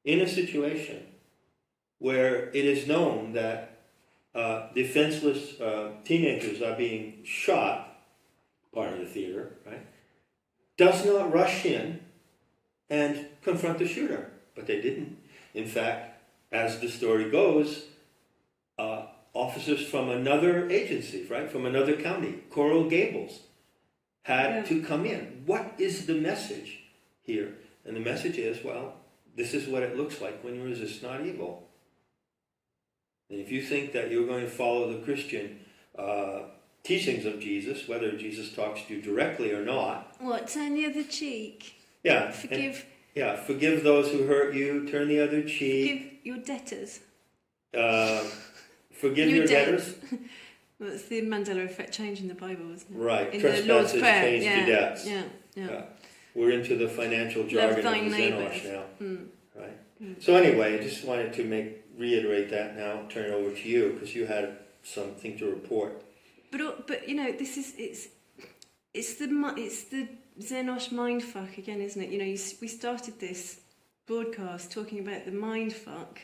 in a situation where it is known that defenseless teenagers are being shot, part of the theater, right, does not rush in and confront the shooter? But they didn't. In fact, as the story goes, officers from another agency, right, from another county, Coral Gables, had to come in. What is the message here? And the message is, well, this is what it looks like when you resist not evil. And if you think that you're going to follow the Christian teachings of Jesus, whether Jesus talks to you directly or not. What, turn the other cheek? Yeah. Forgive. Forgive those who hurt you, turn the other cheek. Forgive your debtors. Forgive your debtors. Well, it's the Mandela effect change in the Bible, isn't it? Right. In the Lord's Trespasses Prayer. change to debts. Yeah. We're into the financial jargon of the Zenosh now. Mm. Right. Mm. So anyway, I just wanted to reiterate that now, turn it over to you, because you had something to report. But you know, this is it's the Zenosh mindfuck again, isn't it? You know, we started this broadcast talking about the mindfuck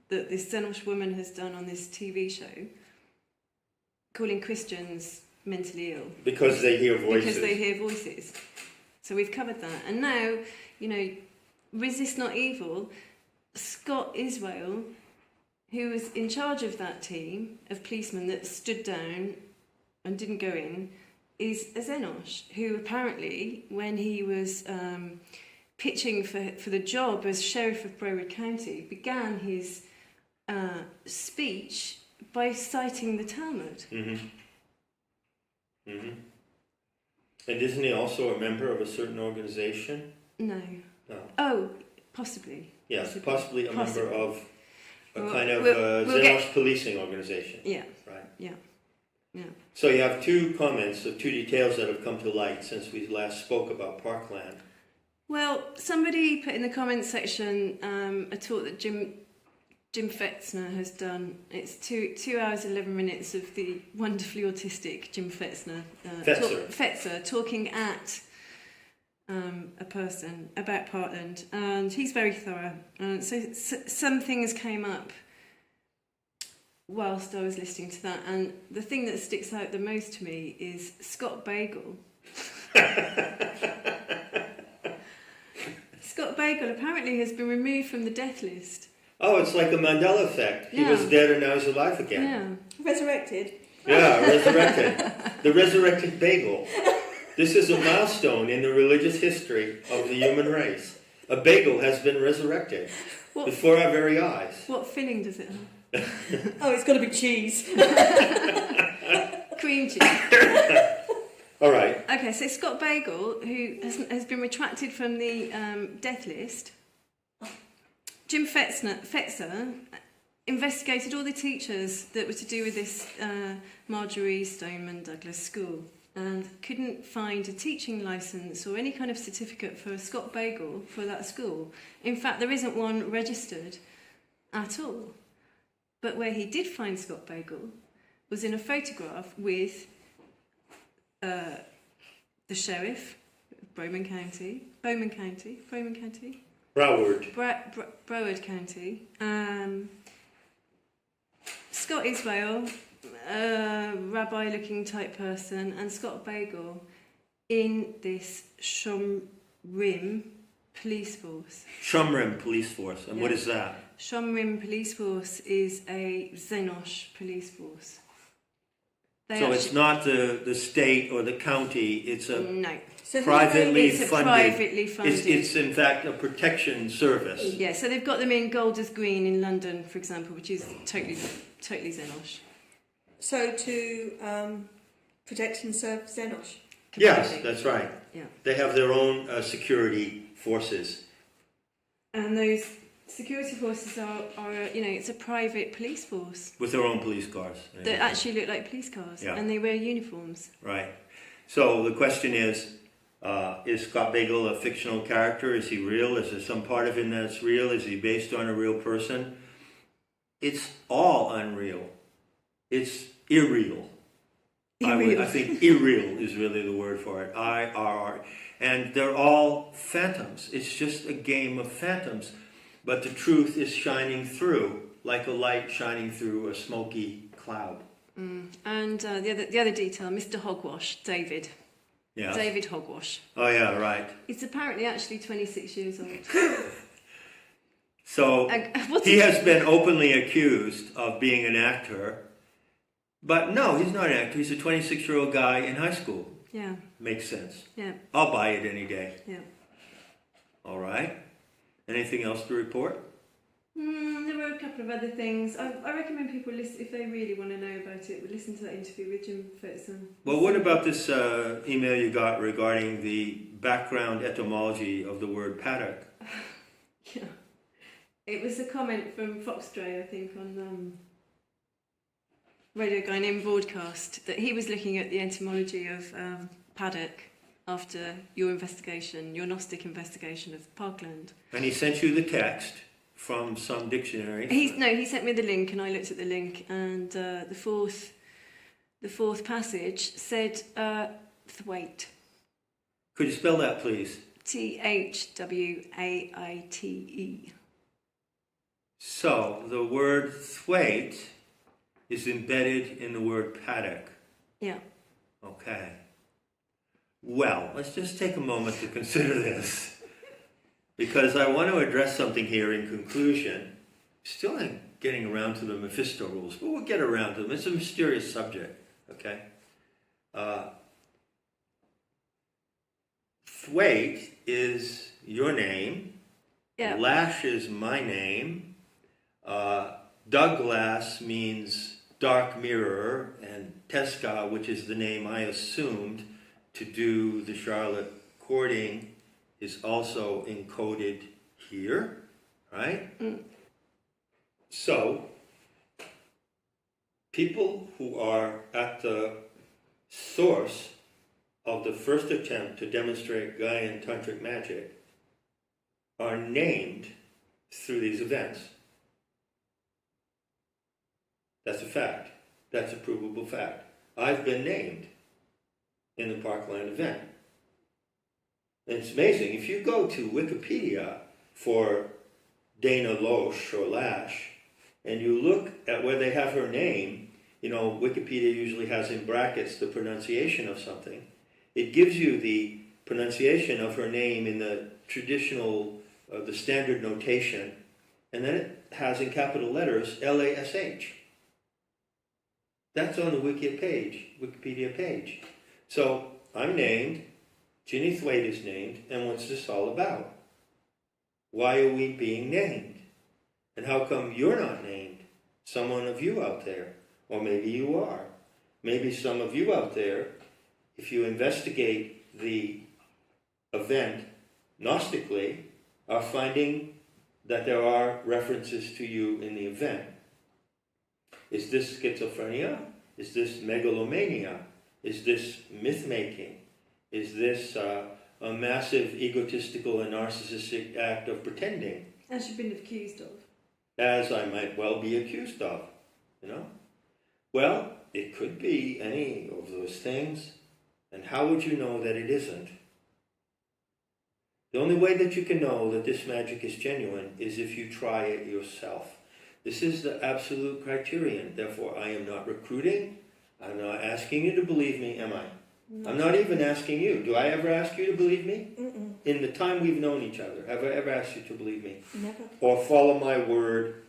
that this Zenosh woman has done on this TV show, calling Christians mentally ill because they hear voices. So we've covered that, and now, you know, resist not evil. Scott Israel, who was in charge of that team of policemen that stood down and didn't go in, is a Zenosh, who apparently, when he was pitching for the job as Sheriff of Broward County, began his speech by citing the Talmud. Mm-hmm. Mm-hmm. And isn't he also a member of a certain organization? No. No. Oh, possibly. Yes, possibly a member of a kind of we'll Zenosh policing organization. Yeah. Right. Yeah. Yeah. So you have 2 comments of 2 details that have come to light since we last spoke about Parkland. Well, somebody put in the comments section a talk that Jim Fetzner has done. It's 2 hours 11 minutes of the wonderfully autistic Jim Fetzner. Fetzer talking at a person about Parkland, and he's very thorough. So some things came up whilst I was listening to that, and the thing that sticks out the most to me is Scott Bagel. Scott Bagel apparently has been removed from the death list. Oh, it's like a Mandela effect. He was dead and now he's alive again. Yeah. Resurrected. Yeah, resurrected. The resurrected bagel. This is a milestone in the religious history of the human race. A bagel has been resurrected before our very eyes. What filling does it have? Oh, it's got to be cheese. Cream cheese. All right. Okay, so Scott Bagel, who has been retracted from the death list, Jim Fetzer investigated all the teachers that were to do with this Marjorie Stoneman Douglas school and couldn't find a teaching licence or any kind of certificate for Scott Bagel for that school. In fact, there isn't one registered at all. But where he did find Scott Bagel was in a photograph with the sheriff of Broward County. Broward County. Scott Israel, rabbi-looking type person, and Scott Bagel in this Shomrim police force. Shomrim police force. And what is that? Shomrim police force is a Zenosh police force. So it's not the state or the county, it's a no. privately It's a funded. privately funded. It's in fact a protection service. Yeah, so they've got them in Golders Green in London, for example, which is totally Zenosh. So to protect and serve Zenosh. Yes, that's right. Yeah. They have their own security forces. And those security forces are it's a private police force. With their own police cars. That actually look like police cars. Yeah. And they wear uniforms. Right. So the question is Scott Bagel a fictional character? Is he real? Is there some part of him that's real? Is he based on a real person? It's all unreal. It's irreal. I think irreal is really the word for it. IRR. And they're all phantoms. It's just a game of phantoms. But the truth is shining through, like a light shining through a smoky cloud. And the other detail, Mr. Hogwash, David. Yeah. David Hogwash. Oh yeah, right. He's apparently actually 26 years old. So he has been openly accused of being an actor. But no, he's not an actor. He's a 26-year-old guy in high school. Yeah. Makes sense. Yeah. I'll buy it any day. Yeah. All right. Anything else to report? There were a couple of other things. I recommend people listen if they really want to know about it. Listen to that interview with Jim Ferguson. Well, what about this email you got regarding the background etymology of the word paddock? Yeah. It was a comment from Foxtray, I think, on Radio Gaianym broadcast, that he was looking at the etymology of paddock after your investigation, your Gnostic investigation of Parkland. And he sent you the text from some dictionary. He sent me the link, and I looked at the link, and the fourth passage said thwaite. Could you spell that, please? Thwaite. So the word thwaite is embedded in the word paddock. Yeah. Okay. Well, let's just take a moment to consider this, because I want to address something here in conclusion. Still ain't getting around to the Mephisto rules, but we'll get around to them. It's a mysterious subject, okay? Thwaite is your name. Yeah. Lash is my name. Douglas means dark mirror, and Tesca, which is the name I assumed to do the Charlotte courting, is also encoded here, right? So, people who are at the source of the first attempt to demonstrate Gaian tantric magic are named through these events. That's a fact. That's a provable fact. I've been named in the Parkland event. And it's amazing. If you go to Wikipedia for Dana Loesch or Lash, and you look at where they have her name, Wikipedia usually has in brackets the pronunciation of something. It gives you the pronunciation of her name in the traditional, the standard notation, and then it has in capital letters Lash. That's on the Wikipedia page. So I'm named, Ginny Thwaite is named, and what's this all about? Why are we being named? And how come you're not named? Someone of you out there, or maybe you are. Maybe some of you out there, if you investigate the event Gnostically, are finding that there are references to you in the event. Is this schizophrenia? Is this megalomania? Is this myth-making? Is this a massive egotistical and narcissistic act of pretending? As you've been accused of. As I might well be accused of, Well, it could be any of those things. And how would you know that it isn't? The only way that you can know that this magic is genuine is if you try it yourself. This is the absolute criterion. Therefore, I am not recruiting. I'm not asking you to believe me, am I? I'm not even asking you. Do I ever ask you to believe me? Mm-mm. In the time we've known each other, have I ever asked you to believe me? Never. Or follow my word?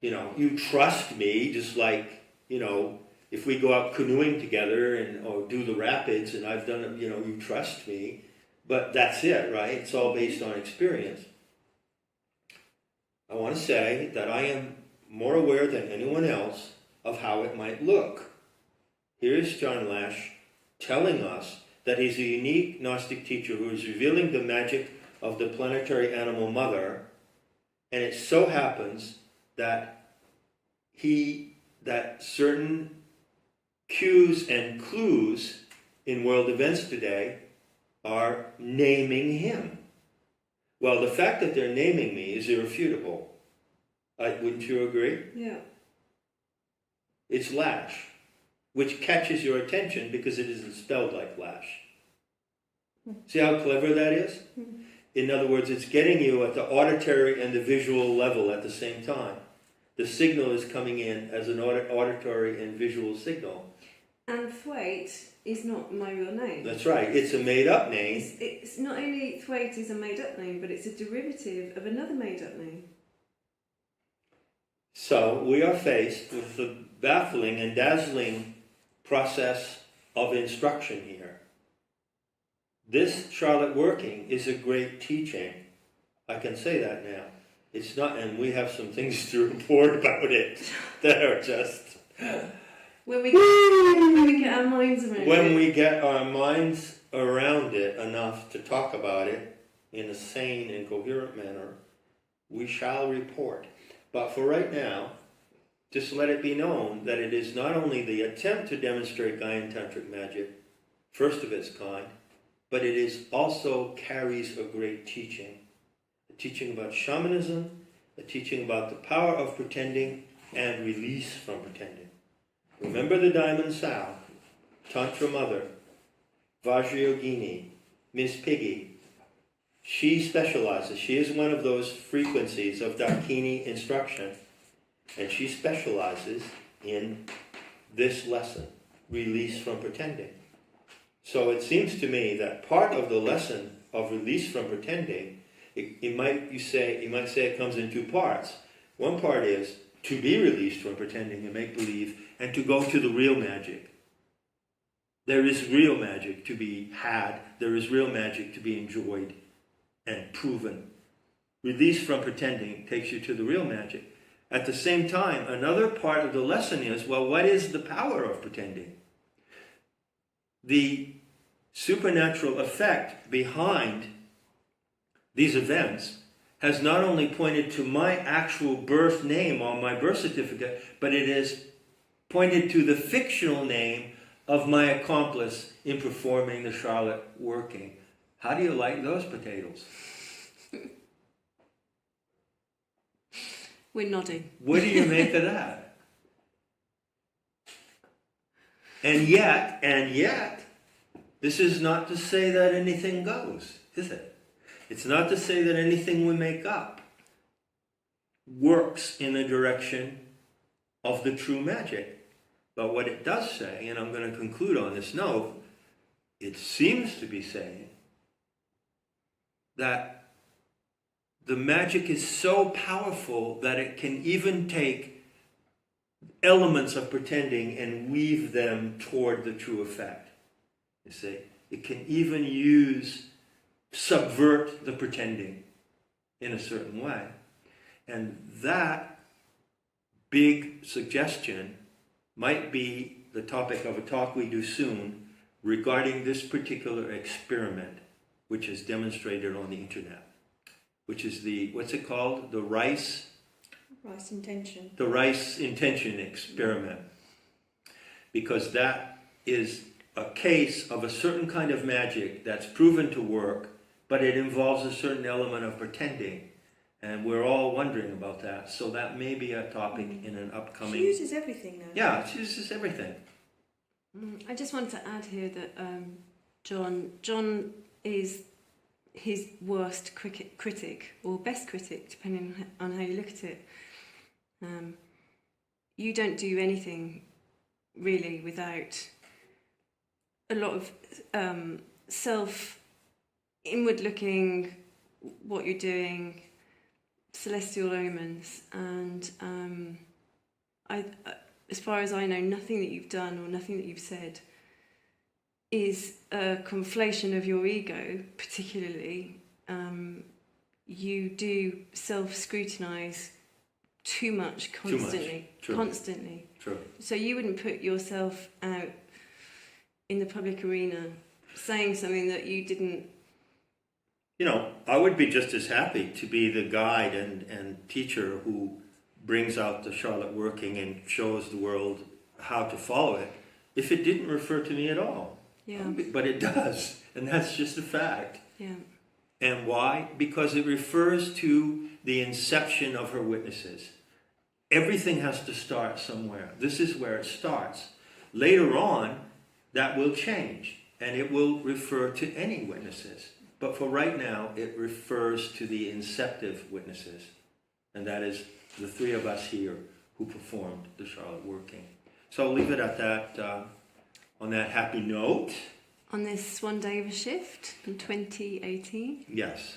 You know, you trust me, just like, you know, if we go out canoeing together or do the rapids and I've done it, you know, you trust me. But that's it, right? It's all based on experience. I want to say that I am more aware than anyone else of how it might look. Here's John Lash telling us that he's a unique Gnostic teacher who is revealing the magic of the planetary animal mother, and it so happens that that certain cues and clues in world events today are naming him. Well, the fact that they're naming me is irrefutable. Wouldn't you agree? Yeah. It's Lash, which catches your attention because it isn't spelled like Lash. See how clever that is? In other words, it's getting you at the auditory and the visual level at the same time. The signal is coming in as an auditory and visual signal. And Thwaite is not my real name. That's right. It's a made-up name. It's not only Thwaite is a made-up name, but it's a derivative of another made-up name. So we are faced with the baffling and dazzling process of instruction here. This Charlotte working is a great teaching. I can say that now. It's not, and we have some things to report about it that are just... When we get our minds around it. When we get our minds around it enough to talk about it in a sane and coherent manner, we shall report. But for right now, just let it be known that it is not only the attempt to demonstrate Gaian Tantric magic, first of its kind, but it is also carries a great teaching. A teaching about shamanism, a teaching about the power of pretending and release from pretending. Remember the Diamond Sow, Tantra Mother, Vajrayogini, Miss Piggy. She specializes. She is one of those frequencies of Dakini instruction, and she specializes in this lesson, release from pretending. So it seems to me that part of the lesson of release from pretending, you might say it comes in two parts. One part is to be released from pretending and make believe, and to go to the real magic. There is real magic to be had. There is real magic to be enjoyed and proven. Release from pretending takes you to the real magic. At the same time, another part of the lesson is, well, what is the power of pretending? The supernatural effect behind these events has not only pointed to my actual birth name on my birth certificate, but it has pointed to the fictional name of my accomplice in performing the Charlotte working. How do you like those potatoes? We're nodding. What do you make of that? And yet, this is not to say that anything goes, is it? It's not to say that anything we make up works in the direction of the true magic. But what it does say, and I'm going to conclude on this note, it seems to be saying that the magic is so powerful that it can even take elements of pretending and weave them toward the true effect. You see, it can even subvert the pretending in a certain way. And that big suggestion might be the topic of a talk we do soon regarding this particular experiment, which is demonstrated on the internet, which is what's it called? The rice intention. The rice intention experiment. Because that is a case of a certain kind of magic that's proven to work, but it involves a certain element of pretending. And we're all wondering about that. So that may be a topic in an upcoming... She uses everything now. Yeah, she uses everything. I just want to add here that John is his worst critic, or best critic, depending on how you look at it. You don't do anything really without a lot of inward looking, what you're doing, celestial omens, and as far as I know, nothing that you've done or nothing that you've said is a conflation of your ego, particularly. You do self-scrutinise too much constantly. True. Constantly. True. So you wouldn't put yourself out in the public arena saying something that you didn't. You know, I would be just as happy to be the guide and teacher who brings out the Charlotte working and shows the world how to follow it if it didn't refer to me at all. Yeah. But it does, and that's just a fact. Yeah. And why? Because it refers to the inception of her witnesses. Everything has to start somewhere. This is where it starts. Later on, that will change, and it will refer to any witnesses. But for right now, it refers to the inceptive witnesses. And that is the three of us here who performed the Charlotte working. So I'll leave it at that, on that happy note. On this Swan Davis shift in 2018. Yes.